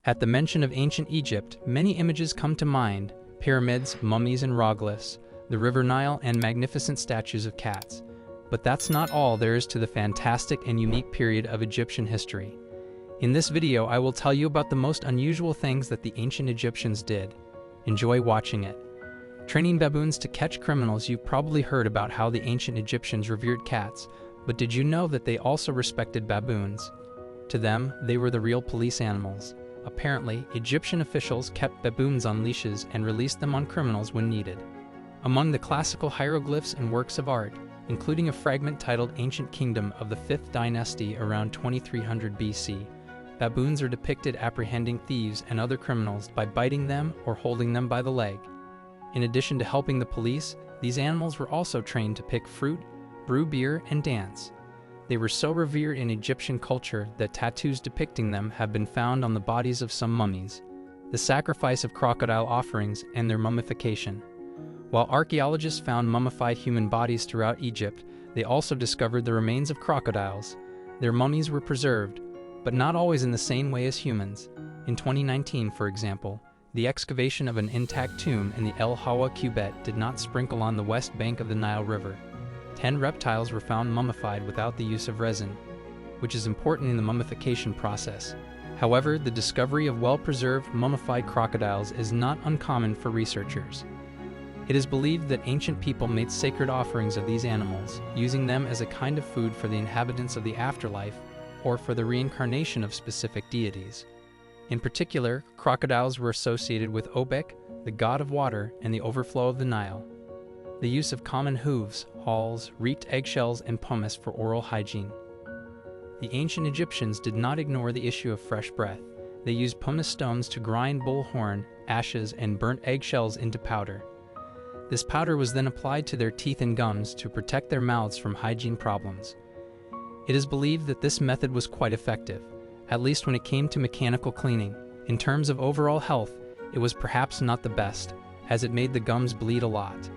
At the mention of ancient Egypt, many images come to mind: pyramids, mummies and roglifs, the River Nile, and magnificent statues of cats. But that's not all there is to the fantastic and unique period of Egyptian history. In this video, I will tell you about the most unusual things that the ancient Egyptians did. Enjoy watching it. Training baboons to catch criminals. You've probably heard about how the ancient Egyptians revered cats, but did you know that they also respected baboons? To them, they were the real police animals. Apparently, Egyptian officials kept baboons on leashes and released them on criminals when needed. Among the classical hieroglyphs and works of art, including a fragment titled Ancient Kingdom of the 5th Dynasty around 2300 BC, baboons are depicted apprehending thieves and other criminals by biting them or holding them by the leg. In addition to helping the police, these animals were also trained to pick fruit, brew beer, and dance. They were so revered in Egyptian culture that tattoos depicting them have been found on the bodies of some mummies, the sacrifice of crocodile offerings, and their mummification. While archaeologists found mummified human bodies throughout Egypt, they also discovered the remains of crocodiles. Their mummies were preserved, but not always in the same way as humans. In 2019, for example, the excavation of an intact tomb in the El Hawa Cubet did not sprinkle on the west bank of the Nile River. 10 reptiles were found mummified without the use of resin, which is important in the mummification process. However, the discovery of well-preserved mummified crocodiles is not uncommon for researchers. It is believed that ancient people made sacred offerings of these animals, using them as a kind of food for the inhabitants of the afterlife or for the reincarnation of specific deities. In particular, crocodiles were associated with Obek, the god of water, and the overflow of the Nile. The use of common hooves, hawls, reaped eggshells, and pumice for oral hygiene. The ancient Egyptians did not ignore the issue of fresh breath. They used pumice stones to grind bull horn, ashes, and burnt eggshells into powder. This powder was then applied to their teeth and gums to protect their mouths from hygiene problems. It is believed that this method was quite effective, at least when it came to mechanical cleaning. In terms of overall health, it was perhaps not the best, as it made the gums bleed a lot.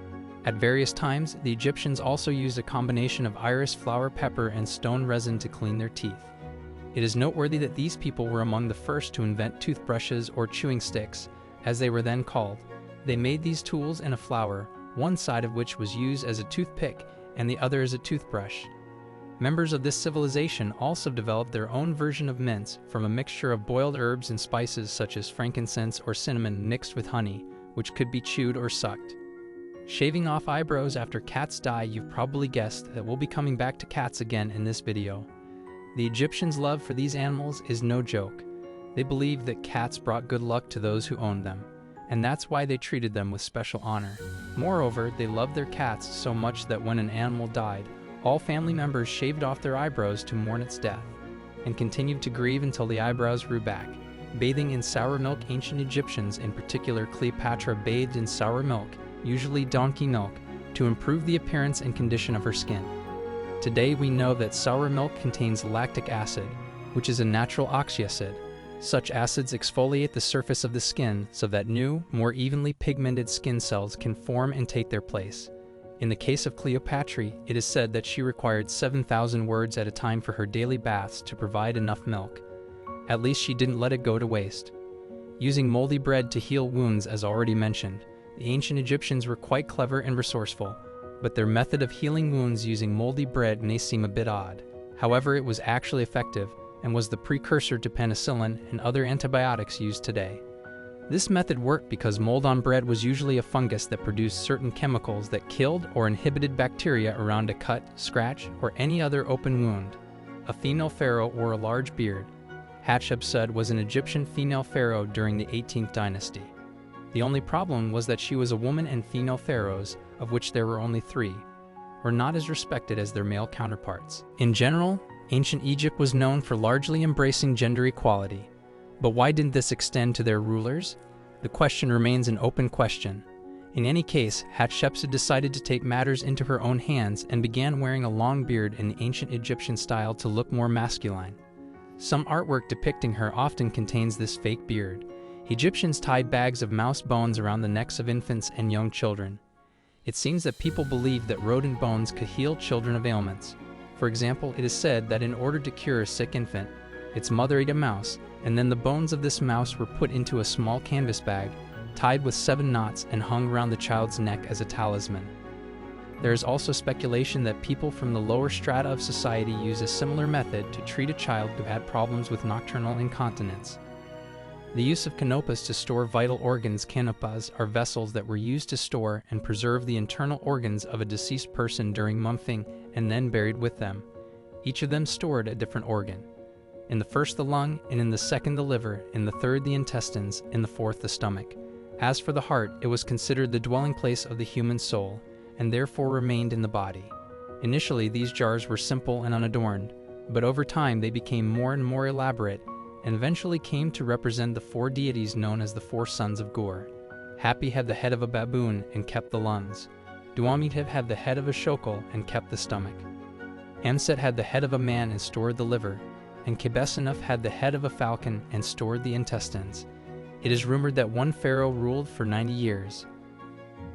At various times, the Egyptians also used a combination of iris flower, pepper, and stone resin to clean their teeth. It is noteworthy that these people were among the first to invent toothbrushes, or chewing sticks, as they were then called. They made these tools in a flower, one side of which was used as a toothpick and the other as a toothbrush. Members of this civilization also developed their own version of mints from a mixture of boiled herbs and spices such as frankincense or cinnamon mixed with honey, which could be chewed or sucked. Shaving off eyebrows after cats die. You've probably guessed that we'll be coming back to cats again in this video. The Egyptians' love for these animals is no joke. They believed that cats brought good luck to those who owned them, and that's why they treated them with special honor. Moreover, they loved their cats so much that when an animal died, all family members shaved off their eyebrows to mourn its death, and continued to grieve until the eyebrows grew back. Bathing in sour milk. Ancient Egyptians, in particular Cleopatra, bathed in sour milk, usually donkey milk, to improve the appearance and condition of her skin. Today we know that sour milk contains lactic acid, which is a natural oxyacid. Such acids exfoliate the surface of the skin so that new, more evenly pigmented skin cells can form and take their place. In the case of Cleopatra, it is said that she required 7,000 words at a time for her daily baths to provide enough milk. At least she didn't let it go to waste. Using moldy bread to heal wounds, as already mentioned, the ancient Egyptians were quite clever and resourceful, but their method of healing wounds using moldy bread may seem a bit odd. However, it was actually effective and was the precursor to penicillin and other antibiotics used today. This method worked because mold on bread was usually a fungus that produced certain chemicals that killed or inhibited bacteria around a cut, scratch, or any other open wound. A female pharaoh wore a large beard. Hatshepsut was an Egyptian female pharaoh during the 18th dynasty. The only problem was that she was a woman, and female pharaohs, of which there were only 3, were not as respected as their male counterparts. In general, ancient Egypt was known for largely embracing gender equality. But why didn't this extend to their rulers? The question remains an open question. In any case, Hatshepsut decided to take matters into her own hands and began wearing a long beard in the ancient Egyptian style to look more masculine. Some artwork depicting her often contains this fake beard. Egyptians tied bags of mouse bones around the necks of infants and young children. It seems that people believed that rodent bones could heal children of ailments. For example, it is said that in order to cure a sick infant, Its mother ate a mouse, and then the bones of this mouse were put into a small canvas bag, tied with 7 knots and hung around the child's neck as a talisman. There is also speculation that people from the lower strata of society use a similar method to treat a child who had problems with nocturnal incontinence. The use of canopas to store vital organs. Canopas are vessels that were used to store and preserve the internal organs of a deceased person during mummification and then buried with them. Each of them stored a different organ. In the first the lung, and in the second the liver, in the third the intestines, in the fourth the stomach. As for the heart, it was considered the dwelling place of the human soul, and therefore remained in the body. Initially these jars were simple and unadorned, but over time they became more and more elaborate, and eventually came to represent the 4 deities known as the 4 sons of Gur. Hapi had the head of a baboon and kept the lungs. Duamitab had the head of a shokol and kept the stomach. Amset had the head of a man and stored the liver, and Kebesenuf had the head of a falcon and stored the intestines. It is rumored that one pharaoh ruled for 90 years.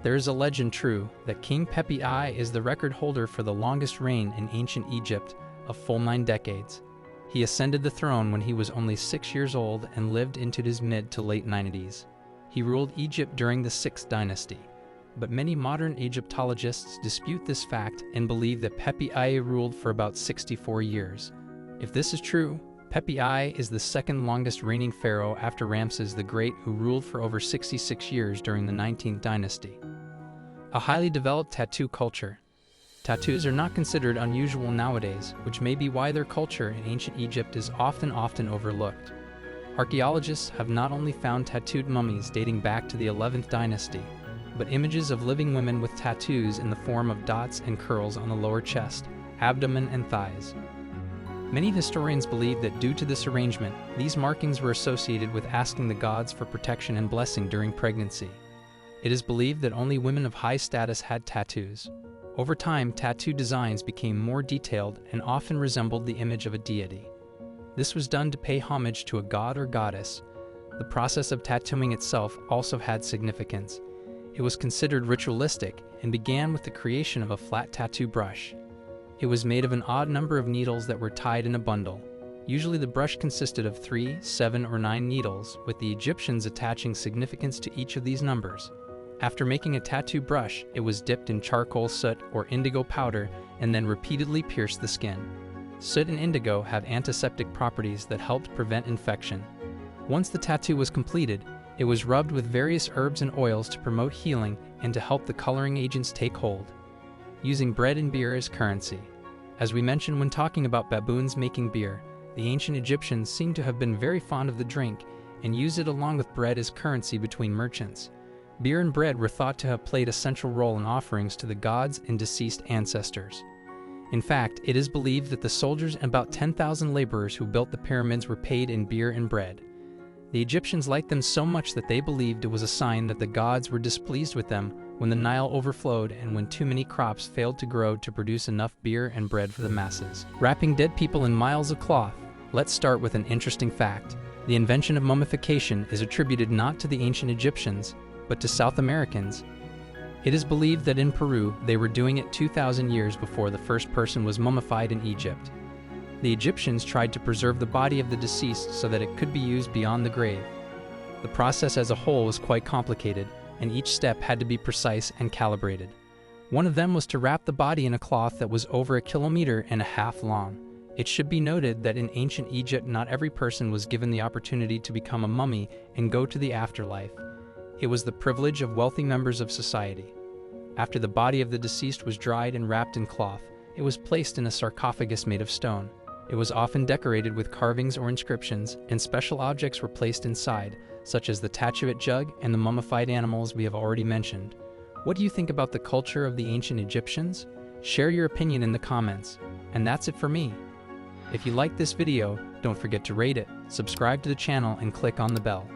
There is a legend true that King Pepi I is the record holder for the longest reign in ancient Egypt, a full 9 decades. He ascended the throne when he was only 6 years old and lived into his mid to late 90s. He ruled Egypt during the 6th dynasty, but many modern Egyptologists dispute this fact and believe that Pepi I ruled for about 64 years. If this is true, Pepi I is the 2nd longest reigning pharaoh after Ramses the Great, who ruled for over 66 years during the 19th dynasty. A highly developed tattoo culture. Tattoos are not considered unusual nowadays, which may be why their culture in ancient Egypt is often overlooked. Archaeologists have not only found tattooed mummies dating back to the 11th dynasty, but images of living women with tattoos in the form of dots and curls on the lower chest, abdomen, and thighs. Many historians believe that due to this arrangement, these markings were associated with asking the gods for protection and blessing during pregnancy. It is believed that only women of high status had tattoos. Over time, tattoo designs became more detailed and often resembled the image of a deity. This was done to pay homage to a god or goddess. The process of tattooing itself also had significance. It was considered ritualistic and began with the creation of a flat tattoo brush. It was made of an odd number of needles that were tied in a bundle. Usually the brush consisted of 3, 7, or 9 needles, with the Egyptians attaching significance to each of these numbers. After making a tattoo brush, it was dipped in charcoal soot or indigo powder and then repeatedly pierced the skin. Soot and indigo have antiseptic properties that helped prevent infection. Once the tattoo was completed, it was rubbed with various herbs and oils to promote healing and to help the coloring agents take hold. Using bread and beer as currency. As we mentioned when talking about baboons making beer, the ancient Egyptians seem to have been very fond of the drink and used it along with bread as currency between merchants. Beer and bread were thought to have played a central role in offerings to the gods and deceased ancestors. In fact, it is believed that the soldiers and about 10,000 laborers who built the pyramids were paid in beer and bread. The Egyptians liked them so much that they believed it was a sign that the gods were displeased with them when the Nile overflowed and when too many crops failed to grow to produce enough beer and bread for the masses. Wrapping dead people in miles of cloth. Let's start with an interesting fact. The invention of mummification is attributed not to the ancient Egyptians, but to South Americans. It is believed that in Peru, they were doing it 2,000 years before the first person was mummified in Egypt. The Egyptians tried to preserve the body of the deceased so that it could be used beyond the grave. The process as a whole was quite complicated, and each step had to be precise and calibrated. One of them was to wrap the body in a cloth that was over 1.5 kilometers long. It should be noted that in ancient Egypt, not every person was given the opportunity to become a mummy and go to the afterlife. It was the privilege of wealthy members of society. After the body of the deceased was dried and wrapped in cloth, it was placed in a sarcophagus made of stone. It was often decorated with carvings or inscriptions, and special objects were placed inside, such as the tachuet jug and the mummified animals we have already mentioned. What do you think about the culture of the ancient Egyptians? Share your opinion in the comments. And that's it for me. If you liked this video, don't forget to rate it, subscribe to the channel, and click on the bell.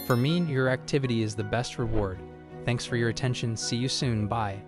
For me, your activity is the best reward. Thanks for your attention. See you soon. Bye.